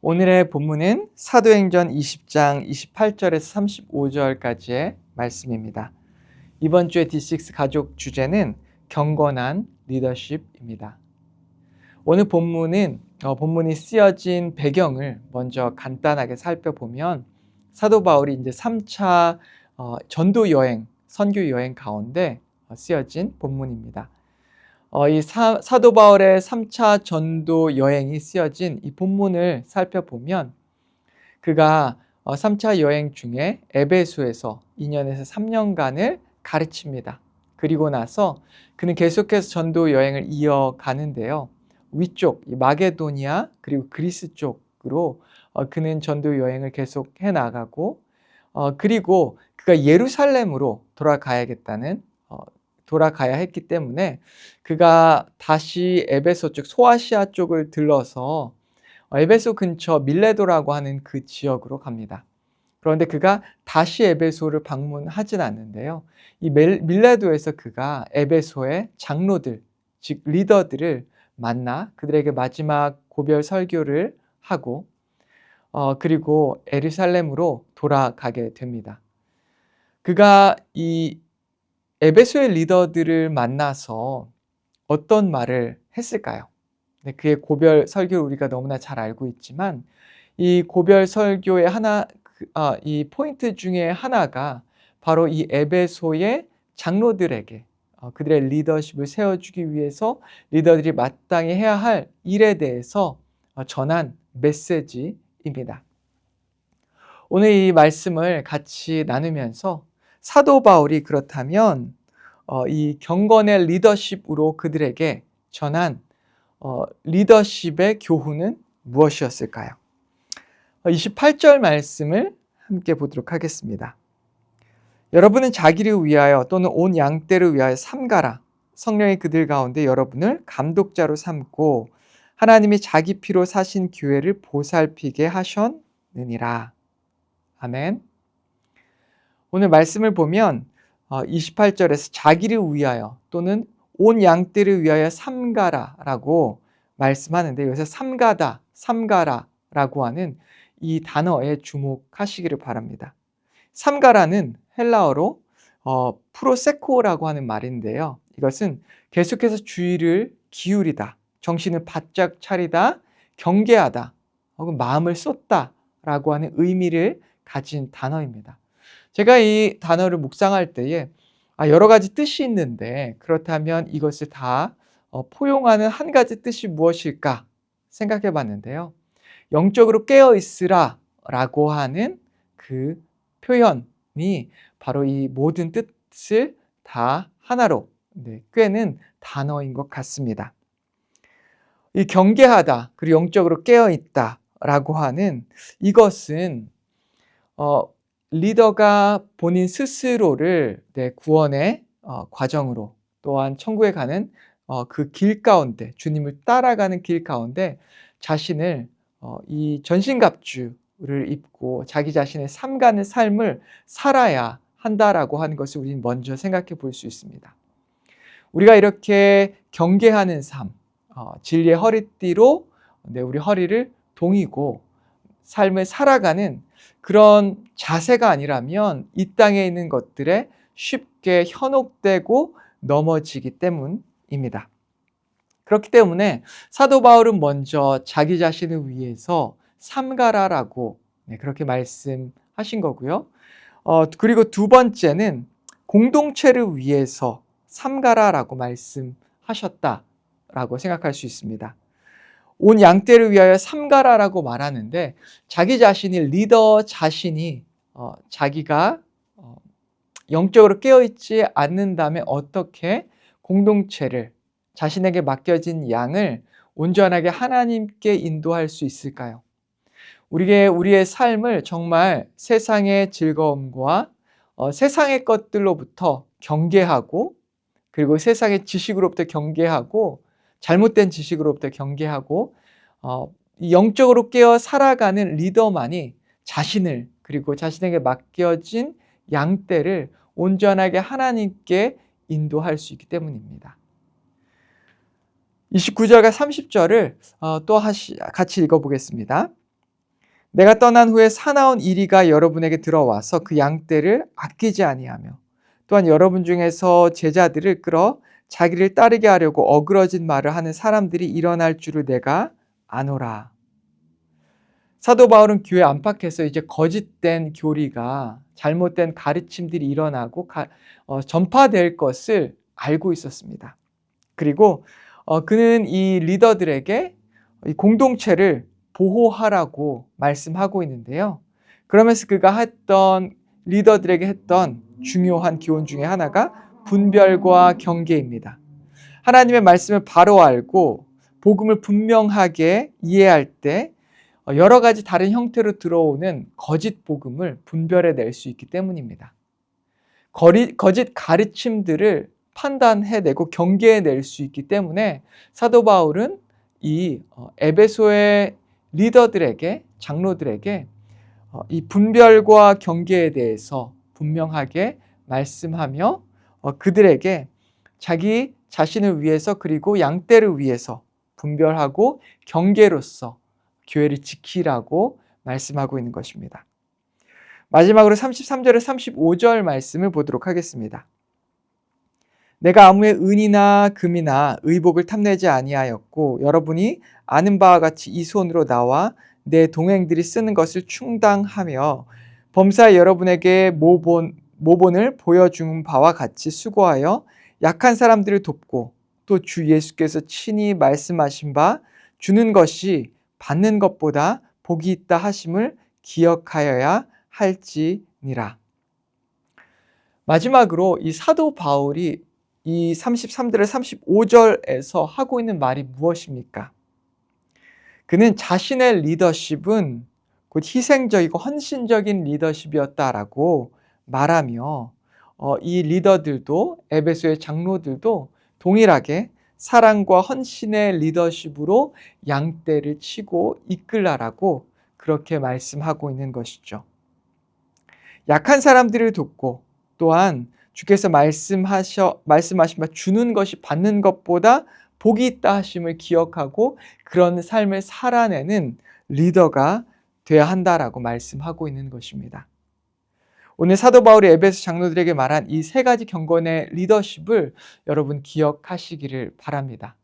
오늘의 본문은 사도행전 20장 28절에서 35절까지의 말씀입니다. 이번 주의 D6 가족 주제는 경건한 리더십입니다. 오늘 본문이 쓰여진 배경을 먼저 간단하게 살펴보면 사도 바울이 이제 3차 전도 여행, 선교 여행 가운데 쓰여진 본문입니다. 이 사도 바울의 3차 전도 여행이 쓰여진 이 본문을 살펴보면 그가 3차 여행 중에 에베소에서 2년에서 3년간을 가르칩니다. 그리고 나서 그는 계속해서 전도 여행을 이어가는데요. 위쪽 마게도니아 그리고 그리스 쪽으로 그는 전도 여행을 계속 해나가고 그리고 그가 예루살렘으로 돌아가야 했기 때문에 그가 다시 에베소 쪽 소아시아 쪽을 들러서 에베소 근처 밀레도라고 하는 그 지역으로 갑니다. 그런데 그가 다시 에베소를 방문하진 않는데요. 이 밀레도에서 그가 에베소의 장로들, 즉 리더들을 만나 그들에게 마지막 고별 설교를 하고 그리고 예루살렘으로 돌아가게 됩니다. 그가 이 에베소의 리더들을 만나서 어떤 말을 했을까요? 네, 그의 고별 설교를 우리가 너무나 잘 알고 있지만 이 고별 설교의 이 포인트 중에 하나가 바로 이 에베소의 장로들에게 그들의 리더십을 세워주기 위해서 리더들이 마땅히 해야 할 일에 대해서 전한 메시지입니다. 오늘 이 말씀을 같이 나누면서 사도 바울이 그렇다면 이 경건의 리더십으로 그들에게 전한 리더십의 교훈은 무엇이었을까요? 28절 말씀을 함께 보도록 하겠습니다. 여러분은 자기를 위하여 또는 온 양떼를 위하여 삼가라. 성령이 그들 가운데 여러분을 감독자로 삼고 하나님이 자기 피로 사신 교회를 보살피게 하셨느니라. 아멘. 오늘 말씀을 보면 28절에서 자기를 위하여 또는 온 양떼를 위하여 삼가라라고 말씀하는데 여기서 삼가라라고 하는 이 단어에 주목하시기를 바랍니다. 삼가라는 헬라어로 프로세코라고 하는 말인데요. 이것은 계속해서 주의를 기울이다, 정신을 바짝 차리다, 경계하다, 혹은 마음을 쏟다라고 하는 의미를 가진 단어입니다. 제가 이 단어를 묵상할 때에 여러 가지 뜻이 있는데 그렇다면 이것을 다 포용하는 한 가지 뜻이 무엇일까 생각해 봤는데요. 영적으로 깨어있으라 라고 하는 그 표현이 바로 이 모든 뜻을 다 하나로 꿰는 단어인 것 같습니다. 이 경계하다 그리고 영적으로 깨어있다 라고 하는 이것은 리더가 본인 스스로를 구원의 과정으로 또한 천국에 가는 그 길 가운데 주님을 따라가는 길 가운데 자신을 이 전신갑주를 입고 자기 자신의 삼가는 삶을 살아야 한다라고 하는 것을 우리는 먼저 생각해 볼 수 있습니다. 우리가 이렇게 경계하는 삶, 진리의 허리띠로 우리 허리를 동이고 삶을 살아가는 그런 자세가 아니라면 이 땅에 있는 것들에 쉽게 현혹되고 넘어지기 때문입니다. 그렇기 때문에 사도 바울은 먼저 자기 자신을 위해서 삼가라라고 그렇게 말씀하신 거고요. 그리고 두 번째는 공동체를 위해서 삼가라라고 말씀하셨다라고 생각할 수 있습니다. 온 양떼를 위하여 삼가라라고 말하는데 자기 자신이 리더 자신이 자기가 영적으로 깨어있지 않는다면 어떻게 공동체를 자신에게 맡겨진 양을 온전하게 하나님께 인도할 수 있을까요? 우리의 삶을 정말 세상의 즐거움과 세상의 것들로부터 경계하고 그리고 세상의 지식으로부터 경계하고 잘못된 지식으로부터 경계하고 영적으로 깨어 살아가는 리더만이 자신을 그리고 자신에게 맡겨진 양떼를 온전하게 하나님께 인도할 수 있기 때문입니다. 29절과 30절을 또 같이 읽어보겠습니다. 내가 떠난 후에 사나운 이리가 여러분에게 들어와서 그 양떼를 아끼지 아니하며 또한 여러분 중에서 제자들을 끌어 자기를 따르게 하려고 어그러진 말을 하는 사람들이 일어날 줄을 내가 아노라. 사도 바울은 교회 안팎에서 이제 거짓된 교리가 잘못된 가르침들이 일어나고 전파될 것을 알고 있었습니다. 그리고 그는 이 리더들에게 이 공동체를 보호하라고 말씀하고 있는데요. 그러면서 그가 리더들에게 했던 중요한 교훈 중에 하나가 분별과 경계입니다. 하나님의 말씀을 바로 알고 복음을 분명하게 이해할 때 여러 가지 다른 형태로 들어오는 거짓 복음을 분별해낼 수 있기 때문입니다. 거짓 가르침들을 판단해내고 경계해낼 수 있기 때문에 사도 바울은 이 에베소의 리더들에게, 장로들에게 이 분별과 경계에 대해서 분명하게 말씀하며 그들에게 자기 자신을 위해서 그리고 양떼를 위해서 분별하고 경계로서 교회를 지키라고 말씀하고 있는 것입니다. 마지막으로 33절에 35절 말씀을 보도록 하겠습니다. 내가 아무의 은이나 금이나 의복을 탐내지 아니하였고 여러분이 아는 바와 같이 이 손으로 나와 내 동행들이 쓰는 것을 충당하며 범사에 여러분에게 모본을 보여준 바와 같이 수고하여 약한 사람들을 돕고 또 주 예수께서 친히 말씀하신 바 주는 것이 받는 것보다 복이 있다 하심을 기억하여야 할지니라. 마지막으로 이 사도 바울이 이 33절에 35절에서 하고 있는 말이 무엇입니까? 그는 자신의 리더십은 곧 희생적이고 헌신적인 리더십이었다라고 말하며 이 리더들도 에베소의 장로들도 동일하게 사랑과 헌신의 리더십으로 양떼를 치고 이끌라라고 그렇게 말씀하고 있는 것이죠. 약한 사람들을 돕고 또한 주께서 말씀하신 바 주는 것이 받는 것보다 복이 있다 하심을 기억하고 그런 삶을 살아내는 리더가 되어야 한다라고 말씀하고 있는 것입니다. 오늘 사도 바울이 에베소 장로들에게 말한 이 세 가지 경건의 리더십을 여러분 기억하시기를 바랍니다.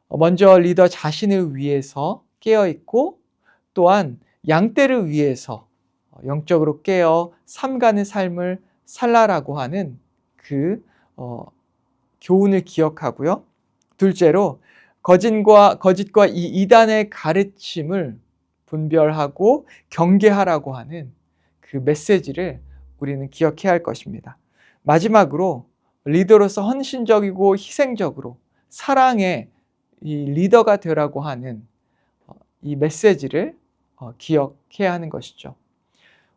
먼저 리더 자신을 위해서 깨어있고 또한 양떼를 위해서 영적으로 깨어 삼가는 삶을 살라라고 하는 그 교훈을 기억하고요. 둘째로 거짓과 이 이단의 가르침을 분별하고 경계하라고 하는 그 메시지를 우리는 기억해야 할 것입니다. 마지막으로 리더로서 헌신적이고 희생적으로 사랑의 이 리더가 되라고 하는 이 메시지를 기억해야 하는 것이죠.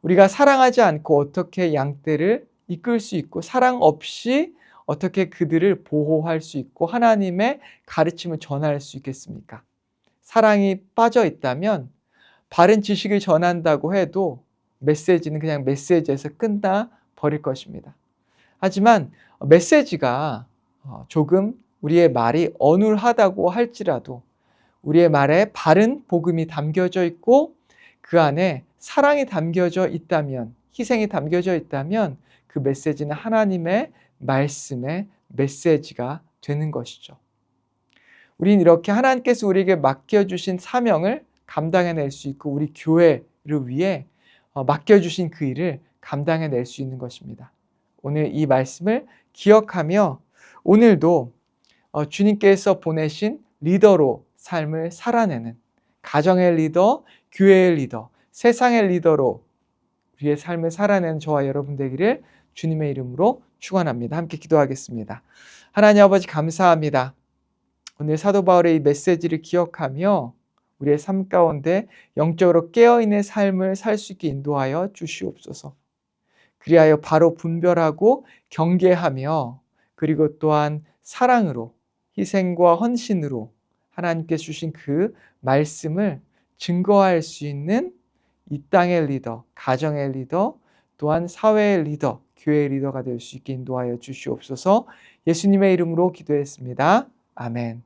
우리가 사랑하지 않고 어떻게 양떼를 이끌 수 있고 사랑 없이 어떻게 그들을 보호할 수 있고 하나님의 가르침을 전할 수 있겠습니까? 사랑이 빠져 있다면 바른 지식을 전한다고 해도 메시지는 그냥 메시지에서 끝나 버릴 것입니다. 하지만 메시지가 조금 우리의 말이 어눌하다고 할지라도 우리의 말에 바른 복음이 담겨져 있고 그 안에 사랑이 담겨져 있다면, 희생이 담겨져 있다면 그 메시지는 하나님의 말씀의 메시지가 되는 것이죠. 우리는 이렇게 하나님께서 우리에게 맡겨주신 사명을 감당해낼 수 있고 우리 교회를 위해 맡겨주신 그 일을 감당해낼 수 있는 것입니다. 오늘 이 말씀을 기억하며 오늘도 주님께서 보내신 리더로 삶을 살아내는 가정의 리더, 교회의 리더, 세상의 리더로 우리의 삶을 살아내는 저와 여러분 되기를 주님의 이름으로 축원합니다. 함께 기도하겠습니다. 하나님 아버지 감사합니다. 오늘 사도 바울의 이 메시지를 기억하며 우리의 삶 가운데 영적으로 깨어있는 삶을 살 수 있게 인도하여 주시옵소서. 그리하여 바로 분별하고 경계하며 그리고 또한 사랑으로 희생과 헌신으로 하나님께서 주신 그 말씀을 증거할 수 있는 이 땅의 리더, 가정의 리더, 또한 사회의 리더, 교회의 리더가 될 수 있게 인도하여 주시옵소서. 예수님의 이름으로 기도했습니다. 아멘.